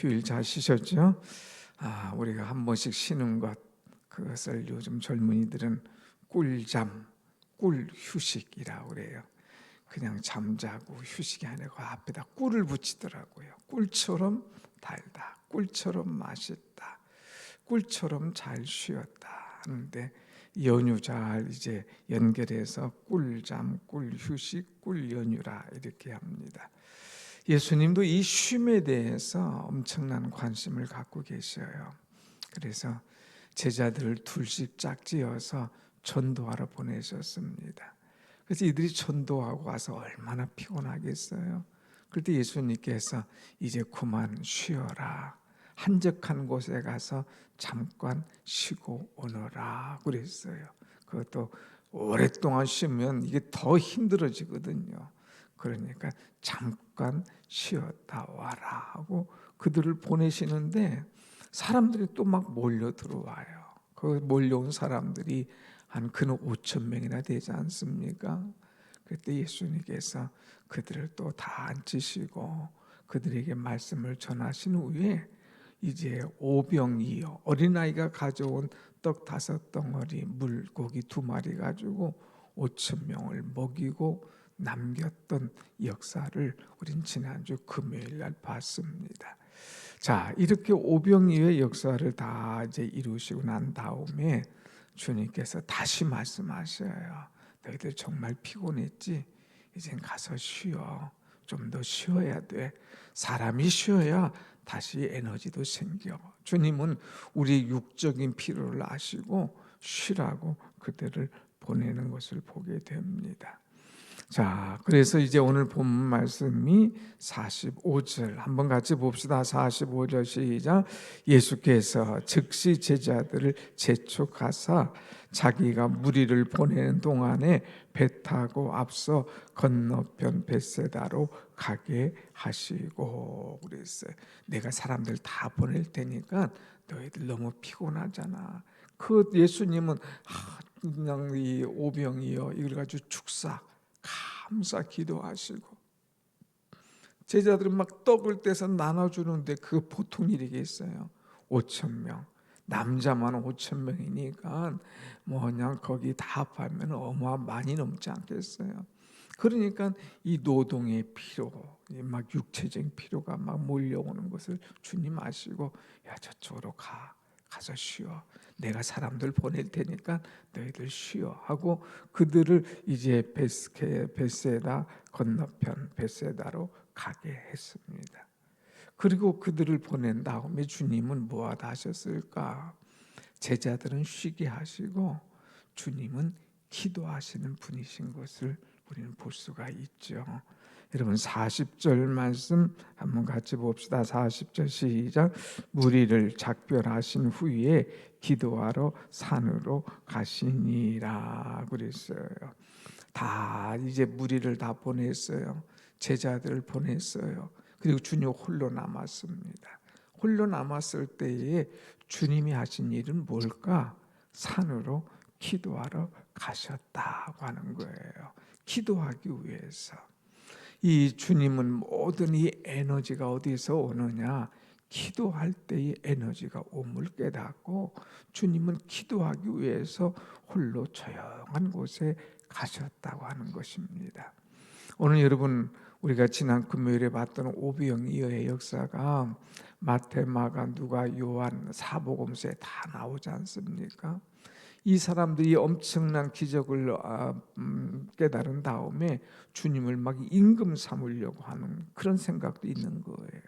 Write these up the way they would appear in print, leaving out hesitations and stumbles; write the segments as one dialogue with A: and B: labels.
A: 휴일 잘 쉬셨죠? 우리가 한 번씩 쉬는 것, 그것을 요즘 젊은이들은 꿀잠, 꿀휴식이라고 그래요. 그냥 잠자고 휴식이 아니고 앞에다 꿀을 붙이더라고요. 꿀처럼 달다, 꿀처럼 맛있다, 꿀처럼 잘 쉬었다 하는데, 연휴 잘 이제 연결해서 꿀잠, 꿀휴식, 꿀연휴라 이렇게 합니다. 예수님도 이 쉼에 대해서 엄청난 관심을 갖고 계셔요. 그래서 제자들을 둘씩 짝지어서 전도하러 보내셨습니다. 그래서 이들이 전도하고 와서 얼마나 피곤하겠어요. 그때 예수님께서 이제 그만 쉬어라, 한적한 곳에 가서 잠깐 쉬고 오너라 그랬어요. 그것도 오랫동안 쉬면 이게 더 힘들어지거든요. 그러니까 잠깐 쉬었다 와라 하고 그들을 보내시는데, 사람들이 또 막 몰려 들어와요. 그 몰려온 사람들이 한 근호 5천 명이나 되지 않습니까? 그때 예수님께서 그들을 또 다 앉히시고 그들에게 말씀을 전하신 후에 이제 오병이어, 어린아이가 가져온 떡 5덩어리, 물고기 2마리 가지고 5천 명을 먹이고 남겼던 역사를 우린 지난주 금요일 날 봤습니다. 자, 이렇게 오병이어의 역사를 다 이제 이루시고 난 다음에 주님께서 다시 말씀하셔요. 너희들 정말 피곤했지? 이젠 가서 쉬어. 좀 더 쉬어야 돼. 사람이 쉬어야 다시 에너지도 생겨. 주님은 우리 육적인 피로를 아시고 쉬라고 그들을 보내는 것을 보게 됩니다. 자, 그래서 이제 오늘 본 말씀이 45절 한번 같이 봅시다. 45절 시작. 예수께서 즉시 제자들을 재촉하사 자기가 무리를 보내는 동안에 배 타고 앞서 건너편 벳세다로 가게 하시고 그랬어요. 내가 사람들 다 보낼 테니까 너희들 너무 피곤하잖아. 그 예수님은 그냥 이 오병이어 이걸 가지고 축사 감사 기도하시고, 제자들은 막 떡을 떼서 나눠주는데 그 보통 일이겠어요. 5천 명, 남자만 5천 명이니까 뭐 그냥 거기 다 합하면 많이 넘지 않겠어요. 그러니까 이 노동의 피로, 막 육체적인 피로가 막 몰려오는 것을 주님 아시고, 야 저쪽으로 가서 쉬어. 내가 사람들 보낼 테니까 너희들 쉬어 하고 그들을 이제 벳세다 건너편 벳세다로 가게 했습니다. 그리고 그들을 보낸 다음에 주님은 무엇 하셨을까? 제자들은 쉬게 하시고 주님은 기도하시는 분이신 것을 우리는 볼 수가 있죠. 여러분 40절 말씀 한번 같이 봅시다. 40절 시작. 무리를 작별하신 후에 기도하러 산으로 가시니라 그랬어요. 다 이제 무리를 다 보냈어요. 제자들을 보냈어요. 그리고 주님 홀로 남았습니다. 홀로 남았을 때에 주님이 하신 일은 뭘까? 산으로 기도하러 가셨다고 하는 거예요. 기도하기 위해서. 이 주님은 모든 이 에너지가 어디서 오느냐? 기도할 때의 에너지가 옴을 깨닫고 주님은 기도하기 위해서 홀로 조용한 곳에 가셨다고 하는 것입니다. 오늘 여러분 우리가 지난 금요일에 봤던 오병이어의 역사가 마태, 마가, 누가, 요한, 사복음서에 다 나오지 않습니까? 이 사람들이 엄청난 기적을 깨달은 다음에 주님을 막 임금 삼으려고 하는 그런 생각도 있는 거예요.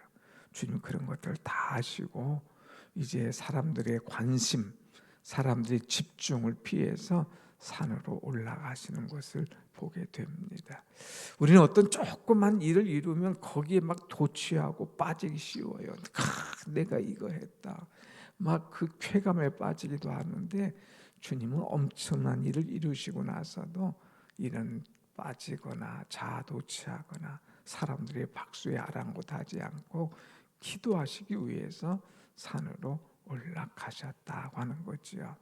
A: 주님 그런 것들 다 아시고 이제 사람들의 관심, 사람들의 집중을 피해서 산으로 올라가시는 것을 보게 됩니다. 우리는 어떤 조그만 일을 이루면 거기에 막 도취하고 빠지기 쉬워요. 내가 이거 했다. 막 그 쾌감에 빠지기도 하는데 주님은 엄청난 일을 이루시고 나서도 이런 빠지거나 자아도취하거나 사람들의 박수에 아랑곳하지 않고 기도하시기 위해서 산으로 올라가셨다고 하는 거지요.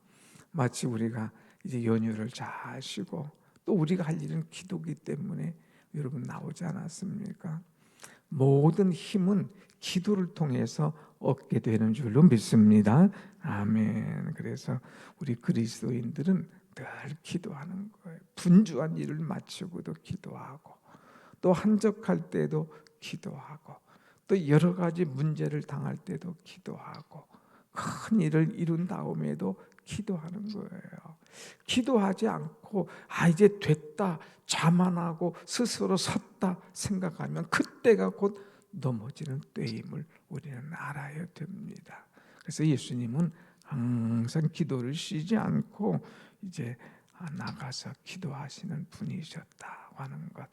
A: 마치 우리가 이제 연휴를 잘 쉬고 또 우리가 할 일은 기도기 때문에 여러분 나오지 않았습니까? 모든 힘은 기도를 통해서 얻게 되는 줄로 믿습니다. 아멘. 그래서 우리 그리스도인들은 늘 기도하는 거예요. 분주한 일을 마치고도 기도하고, 또 한적할 때도 기도하고, 또 여러 가지 문제를 당할 때도 기도하고, 큰 일을 이룬 다음에도 기도하는 거예요. 기도하지 않고 이제 됐다 자만하고 스스로 섰다 생각하면 그때가 곧 넘어지는 때임을 우리는 알아야 됩니다. 그래서 예수님은 항상 기도를 쉬지 않고 이제 나가서 기도하시는 분이셨다고 하는 것.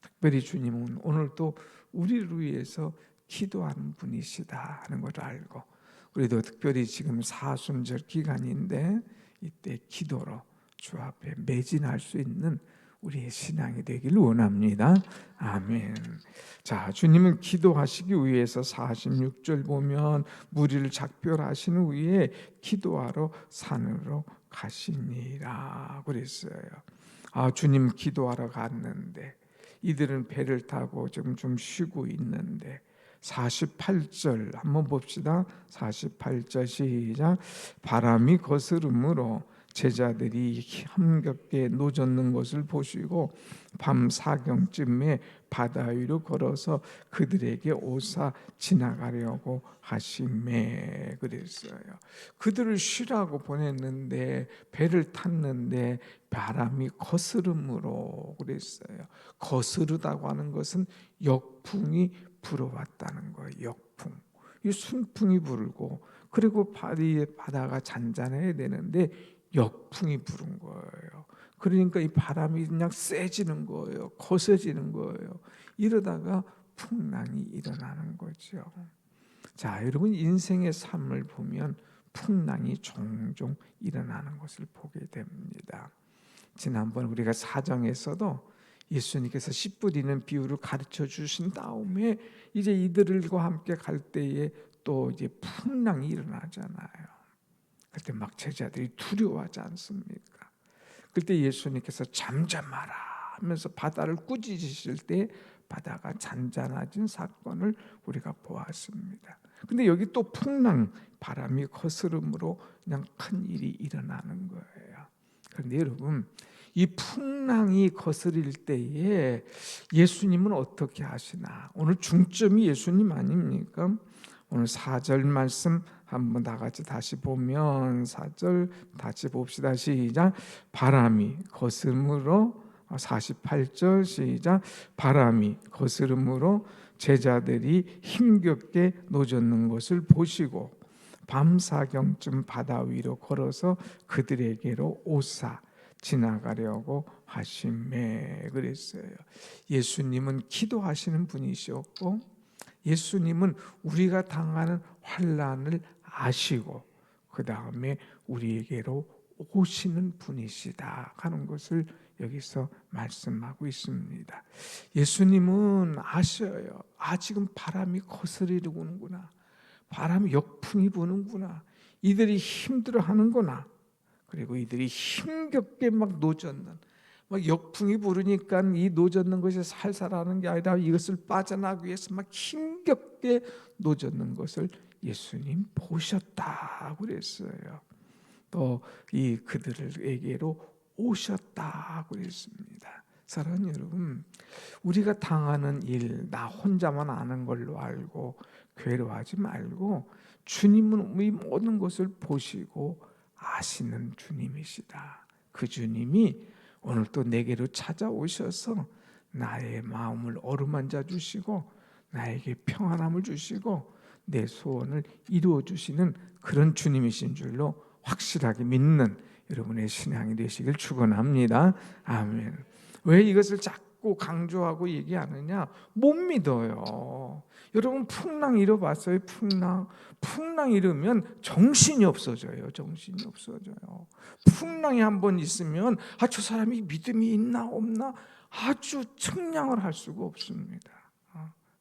A: 특별히 주님은 오늘도 우리를 위해서 기도하는 분이시다 하는 걸 알고, 우리도 특별히 지금 사순절 기간인데 이때 기도로 주 앞에 매진할 수 있는 우리의 신앙이 되길 원합니다. 아멘. 자, 주님은 기도하시기 위해서 46절 보면 무리를 작별하신 후에 기도하러 산으로 가시니라 그랬어요. 주님 기도하러 갔는데 이들은 배를 타고 지금 좀 쉬고 있는데 48절 한번 봅시다. 48절 시작. 바람이 거스름으로 제자들이 힘겹게 노젓는 것을 보시고 밤 사경쯤에 바다 위로 걸어서 그들에게 오사 지나가려고 하시매 그랬어요. 그들을 쉬라고 보냈는데 배를 탔는데 바람이 거스름으로 그랬어요. 거스르다고 하는 것은 역풍이 불어왔다는 거예요. 역풍. 이 순풍이 불고 그리고 바다가 잔잔해야 되는데 역풍이 부른 거예요. 그러니까 이 바람이 그냥 세지는 거예요. 거세지는 거예요. 이러다가 풍랑이 일어나는 거죠. 자, 여러분 인생의 삶을 보면 풍랑이 종종 일어나는 것을 보게 됩니다. 지난번 우리가 사정에서도 예수님께서 씨 뿌리는 비유를 가르쳐 주신 다음에 이제 이들과 함께 갈 때에 또 이제 풍랑이 일어나잖아요. 그때 막 제자들이 두려워하지 않습니까? 그때 예수님께서 잠잠하라 하면서 바다를 꾸짖으실 때 바다가 잔잔해진 사건을 우리가 보았습니다. 근데 여기 또 풍랑, 바람이 거스름으로 그냥 큰 일이 일어나는 거예요. 그런데 여러분, 이 풍랑이 거스릴 때에 예수님은 어떻게 하시나? 오늘 중점이 예수님 아닙니까? 오늘 4절 말씀 한번 다 같이 다시 보면 4절 다시 봅시다. 시작. 바람이 거스름으로 48절 시작. 바람이 거스름으로 제자들이 힘겹게 노젓는 것을 보시고 밤사경쯤 바다 위로 걸어서 그들에게로 오사 지나가려고 하시매 그랬어요. 예수님은 기도하시는 분이셨고 예수님은 우리가 당하는 환난을 아시고 그 다음에 우리에게로 오시는 분이시다 하는 것을 여기서 말씀하고 있습니다. 예수님은 아셔요. 지금 바람이 거스르는구나. 바람이 역풍이 부는구나. 이들이 힘들어하는구나. 그리고 이들이 힘겹게 막 노젓는, 막 역풍이 부르니까 이 노젓는 것이 살살하는 게 아니라 이것을 빠져나가기 위해서 막 힘겹게 노젓는 것을 예수님 보셨다 그랬어요. 또 이 그들에게로 오셨다 그랬습니다. 사랑하는 여러분, 우리가 당하는 일 나 혼자만 아는 걸로 알고 괴로워하지 말고 주님은 이 모든 것을 보시고 아시는 주님이시다. 그 주님이 오늘 또 내게로 찾아오셔서 나의 마음을 어루만져 주시고 나에게 평안함을 주시고 내 소원을 이루어 주시는 그런 주님이신 줄로 확실하게 믿는 여러분의 신앙이 되시길 축원합니다. 아멘. 왜 이것을 자꾸 강조하고 얘기하느냐? 못 믿어요. 여러분 풍랑 잃어봤어요? 풍랑 잃으면 정신이 없어져요. 정신이 없어져요. 풍랑이 한번 있으면 저 사람이 믿음이 있나 없나 아주 측량을 할 수가 없습니다.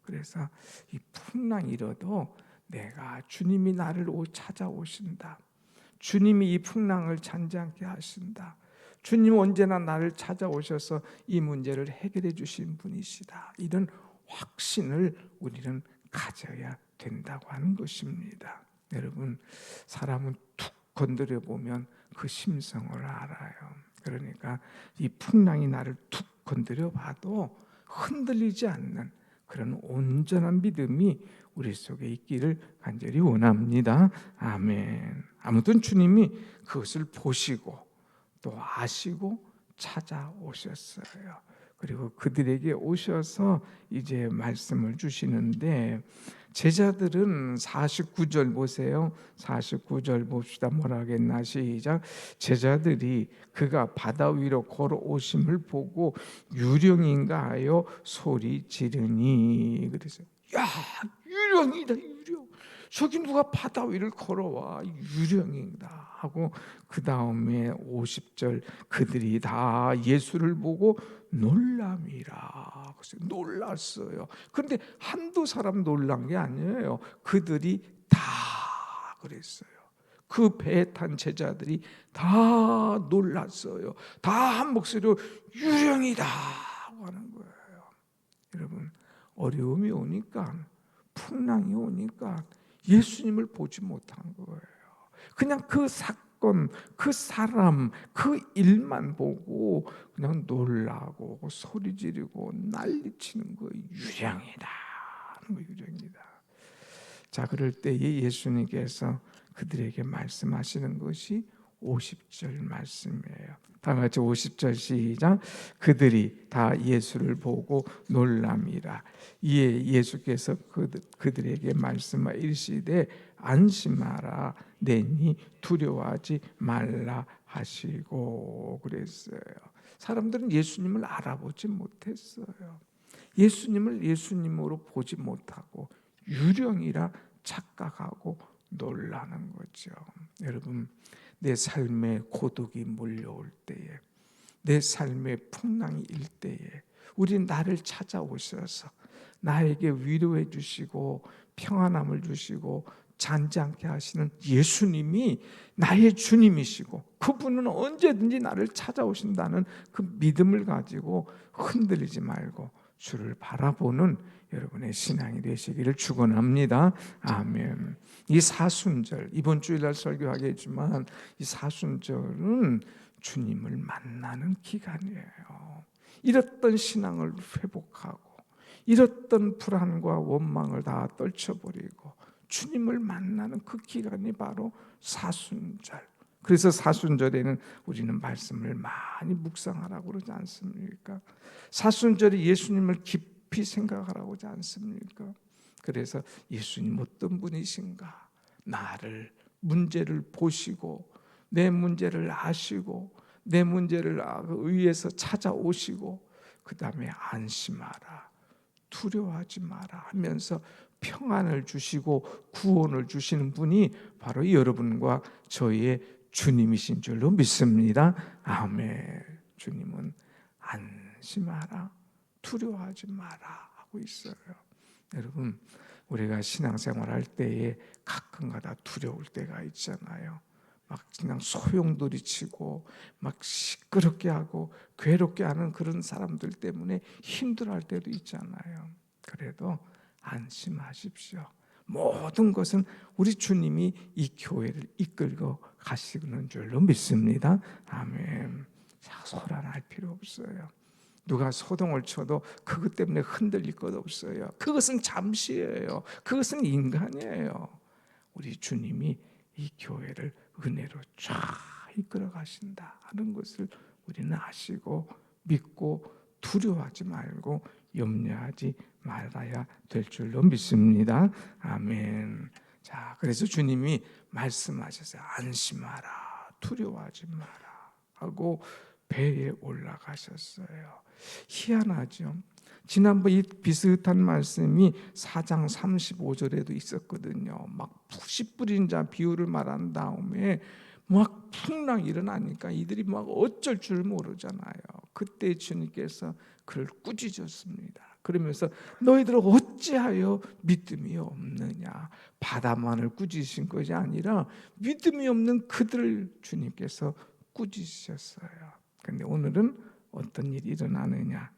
A: 그래서 이 풍랑 잃어도 내가 주님이 나를 찾아오신다. 주님이 이 풍랑을 잔잔케 하신다. 주님 언제나 나를 찾아오셔서 이 문제를 해결해 주신 분이시다. 이런 확신을 우리는 가져야 된다고 하는 것입니다. 여러분, 사람은 툭 건드려 보면 그 심성을 알아요. 그러니까 이 풍랑이 나를 툭 건드려 봐도 흔들리지 않는 그런 온전한 믿음이 우리 속에 있기를 간절히 원합니다. 아멘. 아무튼 주님이 그것을 보시고 또 아시고 찾아오셨어요. 그리고 그들에게 오셔서 이제 말씀을 주시는데, 제자들은 49절 보세요. 49절 봅시다. 뭐라 하겠나, 시작. 제자들이 그가 바다 위로 걸어오심을 보고 유령인가 하여 소리 지르니. 그래서 야, 유령이다, 유령. 저기 누가 바다 위를 걸어와, 유령이다 하고, 그 다음에 50절 그들이 다 예수를 보고 놀람이라. 놀랐어요. 그런데 한두 사람 놀란 게 아니에요. 그들이 다 그랬어요. 그 배에 탄 제자들이 다 놀랐어요. 다 한 목소리로 유령이다 하는 거예요. 여러분, 어려움이 오니까, 풍랑이 오니까 예수님을 보지 못한 거예요. 그냥 그 사건, 그 사람, 그 일만 보고 그냥 놀라고 소리 지르고 난리치는 거예요. 유령이다. 유령이다. 자, 그럴 때에 예수님께서 그들에게 말씀하시는 것이 50절 말씀이에요. 다 같이 50절 시작. 그들이 다 예수를 보고 놀람이라. 이에 예수께서 그들에게 말씀하시되 안심하라, 내니 두려워하지 말라 하시고 그랬어요. 사람들은 예수님을 알아보지 못했어요. 예수님을 예수님으로 보지 못하고 유령이라 착각하고 놀라는 거죠. 여러분, 내 삶에 고독이 몰려올 때에, 내 삶에 풍랑이 일 때에 우리 나를 찾아오셔서 나에게 위로해 주시고 평안함을 주시고 잔잔케 하시는 예수님이 나의 주님이시고, 그분은 언제든지 나를 찾아오신다는 그 믿음을 가지고 흔들리지 말고 주를 바라보는 여러분의 신앙이 되시기를 축원합니다. 아멘. 이 사순절, 이번 주일날 설교하겠지만 이 사순절은 주님을 만나는 기간이에요. 잃었던 신앙을 회복하고 잃었던 불안과 원망을 다 떨쳐버리고 주님을 만나는 그 기간이 바로 사순절. 그래서 사순절에는 우리는 말씀을 많이 묵상하라고 그러지 않습니까? 사순절에 예수님을 깊이 생각하라고 하지 않습니까? 그래서 예수님 어떤 분이신가, 나를, 문제를 보시고 내 문제를 아시고 내 문제를 위해서 찾아오시고 그 다음에 안심하라, 두려워하지 마라 하면서 평안을 주시고 구원을 주시는 분이 바로 여러분과 저희의 주님이신 줄로 믿습니다. 아멘. 주님은 안심하라, 두려워하지 마라 하고 있어요. 여러분, 우리가 신앙생활 할 때에 가끔가다 두려울 때가 있잖아요. 막 그냥 소용돌이치고 막 시끄럽게 하고 괴롭게 하는 그런 사람들 때문에 힘들어할 때도 있잖아요. 그래도 안심하십시오. 모든 것은 우리 주님이 이 교회를 이끌고 가시는 줄로 믿습니다. 아멘. 소란할 필요 없어요. 누가 소동을 쳐도 그것 때문에 흔들릴 것 없어요. 그것은 잠시예요. 그것은 인간이에요. 우리 주님이 이 교회를 은혜로 쫙 이끌어 가신다 하는 것을 우리는 아시고 믿고 두려워하지 말고 염려하지 말아야 될 줄로 믿습니다. 아멘. 자, 그래서 주님이 말씀하셨어요. 안심하라, 두려워하지 마라 하고 배에 올라가셨어요. 희한하죠. 지난번 이 비슷한 말씀이 4장 35절에도 있었거든요. 막 푸시 뿌린 자 비유를 말한 다음에 막 풍랑이 일어나니까 이들이 막 어쩔 줄 모르잖아요. 그때 주님께서 그를 꾸짖었습니다. 그러면서 너희들 어찌하여 믿음이 없느냐. 바다만을 꾸짖으신 것이 아니라 믿음이 없는 그들을 주님께서 꾸짖으셨어요. 그런데 오늘은 어떤 일이 일어나느냐.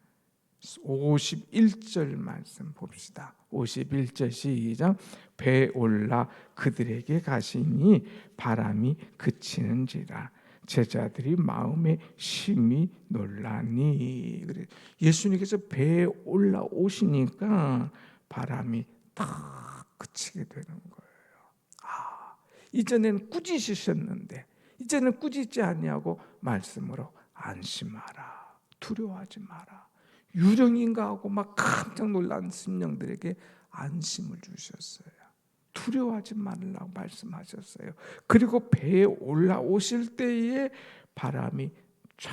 A: 51절 말씀 봅시다. 51절 시작. 배에 올라 그들에게 가시니 바람이 그치는지라 제자들이 마음에 심히 놀라니. 그래. 예수님께서 배에 올라오시니까 바람이 딱 그치게 되는 거예요. 이전에는 꾸짖으셨는데 이제는 꾸짖지 아니하고 말씀으로 안심하라, 두려워하지 마라. 유령인가 하고 막 깜짝 놀란 심령들에게 안심을 주셨어요. 두려워하지 말라고 말씀하셨어요. 그리고 배에 올라오실 때에 바람이 쫙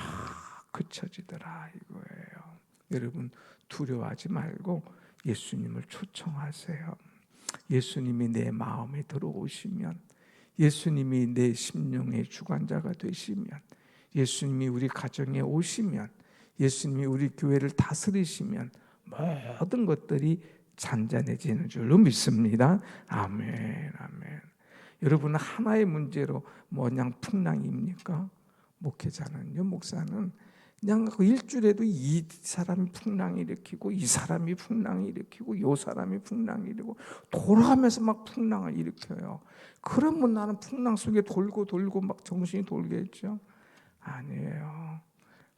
A: 그쳐지더라 이거예요. 여러분 두려워하지 말고 예수님을 초청하세요. 예수님이 내 마음에 들어오시면, 예수님이 내 심령의 주관자가 되시면, 예수님이 우리 가정에 오시면, 예수님이 우리 교회를 다스리시면 모든 것들이 잔잔해지는 줄로 믿습니다. 아멘, 아멘. 여러분 하나의 문제로 뭐냥 풍랑입니까? 목회자는요, 목사는 그냥 그 일주일에도 이 사람이 풍랑을 일으키고 이 사람이 풍랑을 일으키고 요 사람이 풍랑을 일으키고 돌아가면서 막 풍랑을 일으켜요. 그러면 나는 풍랑 속에 돌고 돌고 막 정신이 돌겠죠? 아니에요.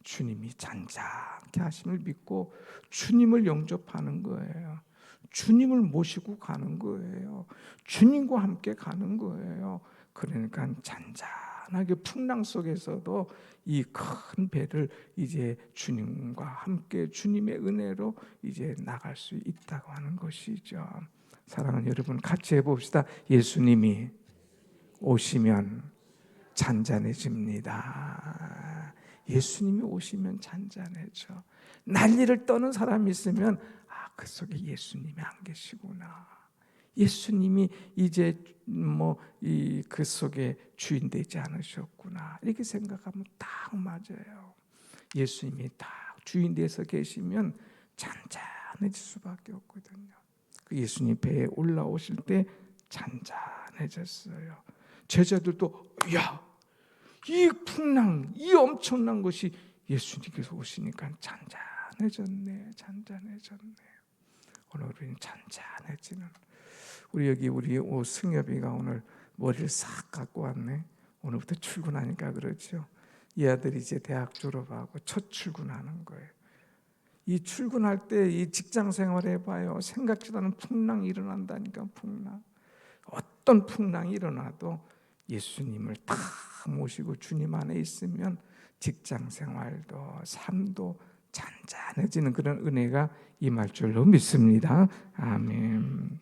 A: 주님이 잔잔케 하심을 믿고 주님을 영접하는 거예요. 주님을 모시고 가는 거예요. 주님과 함께 가는 거예요. 그러니까 잔잔하게 풍랑 속에서도 이 큰 배를 이제 주님과 함께 주님의 은혜로 이제 나갈 수 있다고 하는 것이죠. 사랑하는 여러분, 같이 해봅시다. 예수님이 오시면 잔잔해집니다. 예수님이 오시면 잔잔해져. 난리를 떠는 사람이 있으면 그 속에 예수님이 안 계시구나. 예수님이 이제 그 속에 주인 되지 않으셨구나. 이렇게 생각하면 딱 맞아요. 예수님이 딱 주인 돼서 계시면 잔잔해질 수밖에 없거든요. 그 예수님 배에 올라오실 때 잔잔해졌어요. 제자들도 이 풍랑, 이 엄청난 것이 예수님께서 오시니까 잔잔해졌네. 오늘 우리는 잔잔해지는, 우리 승엽이가 오늘 머리를 싹 갖고 왔네. 오늘부터 출근하니까 그렇죠. 이 아들이 이제 대학 졸업하고 첫 출근하는 거예요. 이 출근할 때 이 직장 생활 해봐요. 생각지도 않은 풍랑이 일어난다니까. 풍랑. 어떤 풍랑이 일어나도 예수님을 딱 모시고 주님 안에 있으면 직장 생활도 삶도 잔잔해지는 그런 은혜가 임할 줄로 믿습니다. 아멘.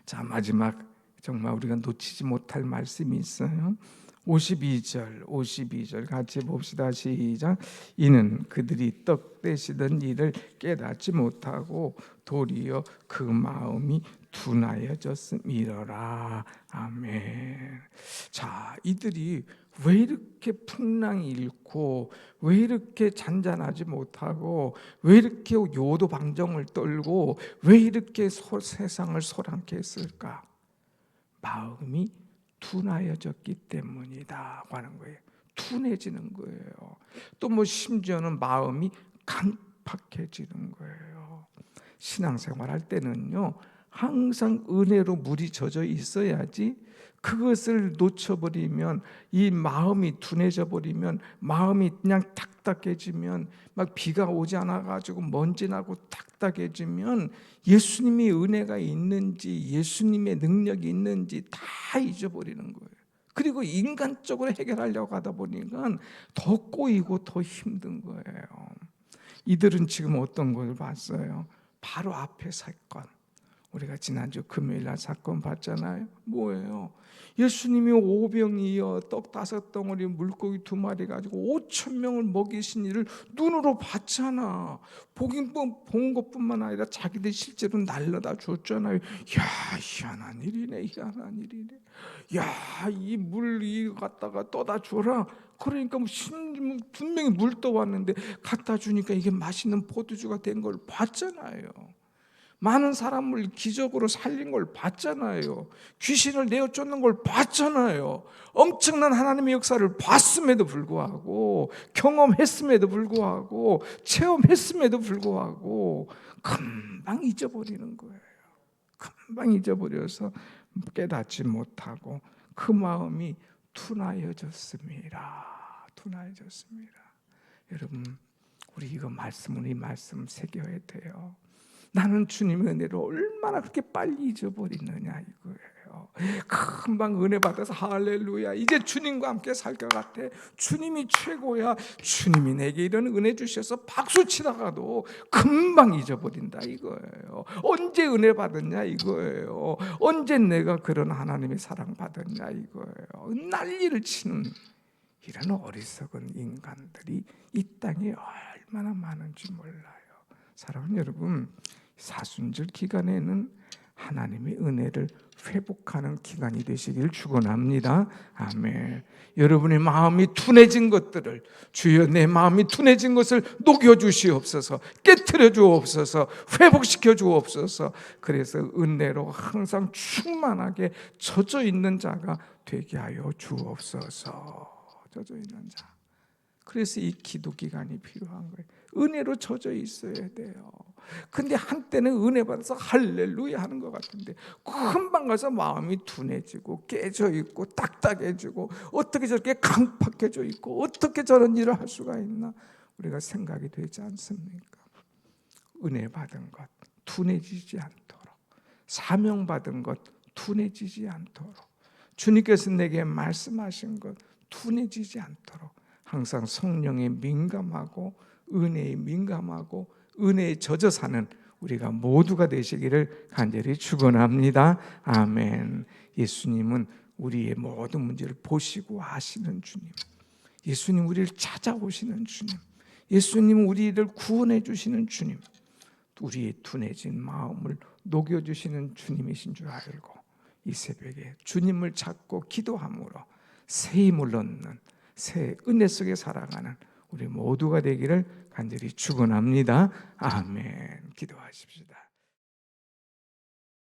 A: 자, 마지막 정말 우리가 놓치지 못할 말씀이 있어요. 52절 같이 봅시다. 시작. 이는 그들이 떡 떼시던 일을 깨닫지 못하고 도리어 그 마음이 둔하여졌음이러라. 아멘. 자, 이들이 왜 이렇게 풍랑이 일고 왜 이렇게 잔잔하지 못하고 왜 이렇게 요도방정을 떨고 왜 이렇게 세상을 소란케 했을까? 마음이 둔하여졌기 때문이다 하는 거예요. 둔해지는 거예요. 또 심지어는 마음이 강팍해지는 거예요. 신앙생활 할 때는요, 항상 은혜로 물이 젖어 있어야지. 그것을 놓쳐버리면, 이 마음이 둔해져 버리면, 마음이 그냥 딱딱해지면, 막 비가 오지 않아 가지고 먼지 나고 딱딱해지면 예수님의 은혜가 있는지 예수님의 능력이 있는지 다 잊어버리는 거예요. 그리고 인간적으로 해결하려고 하다 보니까 더 꼬이고 더 힘든 거예요. 이들은 지금 어떤 걸 봤어요? 바로 앞에 사건, 우리가 지난주 금요일날 사건 봤잖아요. 뭐예요? 예수님이 오병이어 떡 5덩어리 물고기 2마리 가지고 5,000명을 먹이신 일을 눈으로 봤잖아. 본 것뿐만 아니라 자기들 실제로 날려다 줬잖아요. 희한한 일이네. 이 물 갖다가 떠다 줘라. 그러니까 분명히 물 떠왔는데 갖다 주니까 이게 맛있는 포도주가 된 걸 봤잖아요. 많은 사람을 기적으로 살린 걸 봤잖아요. 귀신을 내어 쫓는 걸 봤잖아요. 엄청난 하나님의 역사를 봤음에도 불구하고, 경험했음에도 불구하고, 체험했음에도 불구하고 금방 잊어버리는 거예요. 금방 잊어버려서 깨닫지 못하고 그 마음이 둔하여졌습니다. 둔하여졌습니다. 여러분, 우리 이거 말씀은 이 말씀 새겨야 돼요. 나는 주님의 은혜를 얼마나 그렇게 빨리 잊어버리느냐 이거예요. 금방 은혜 받아서 할렐루야, 이제 주님과 함께 살 것 같아, 주님이 최고야, 주님이 내게 이런 은혜 주셔서 박수 치다가도 금방 잊어버린다 이거예요. 언제 은혜 받았냐 이거예요. 언제 내가 그런 하나님의 사랑 받았냐 이거예요. 난리를 치는 이런 어리석은 인간들이 이 땅에 얼마나 많은지 몰라요. 사랑하는 여러분, 사순절 기간에는 하나님의 은혜를 회복하는 기간이 되시길 축원합니다. 아멘. 여러분의 마음이 둔해진 것들을, 주여 내 마음이 둔해진 것을 녹여주시옵소서, 깨트려 주옵소서, 회복시켜 주옵소서. 그래서 은혜로 항상 충만하게 젖어 있는 자가 되게 하여 주옵소서. 젖어 있는 자. 그래서 이 기도 기간이 필요한 거예요. 은혜로 젖어 있어야 돼요. 근데 한때는 은혜 받아서 할렐루야 하는 것 같은데 금방 가서 마음이 둔해지고 깨져 있고 딱딱해지고, 어떻게 저렇게 강팍해져 있고 어떻게 저런 일을 할 수가 있나 우리가 생각이 되지 않습니까? 은혜 받은 것 둔해지지 않도록, 사명받은 것 둔해지지 않도록, 주님께서 내게 말씀하신 것 둔해지지 않도록 항상 성령에 민감하고 은혜에 민감하고 은혜에 젖어 사는 우리가 모두가 되시기를 간절히 축원합니다. 아멘. 예수님은 우리의 모든 문제를 보시고 아시는 주님, 예수님 우리를 찾아오시는 주님, 예수님 우리를 구원해 주시는 주님, 우리의 둔해진 마음을 녹여주시는 주님이신 줄 알고 이 새벽에 주님을 찾고 기도함으로 새 힘을 얻는, 새 은혜 속에 살아가는 우리 모두가 되기를 간절히 축원합니다. 아멘. 기도하십시다.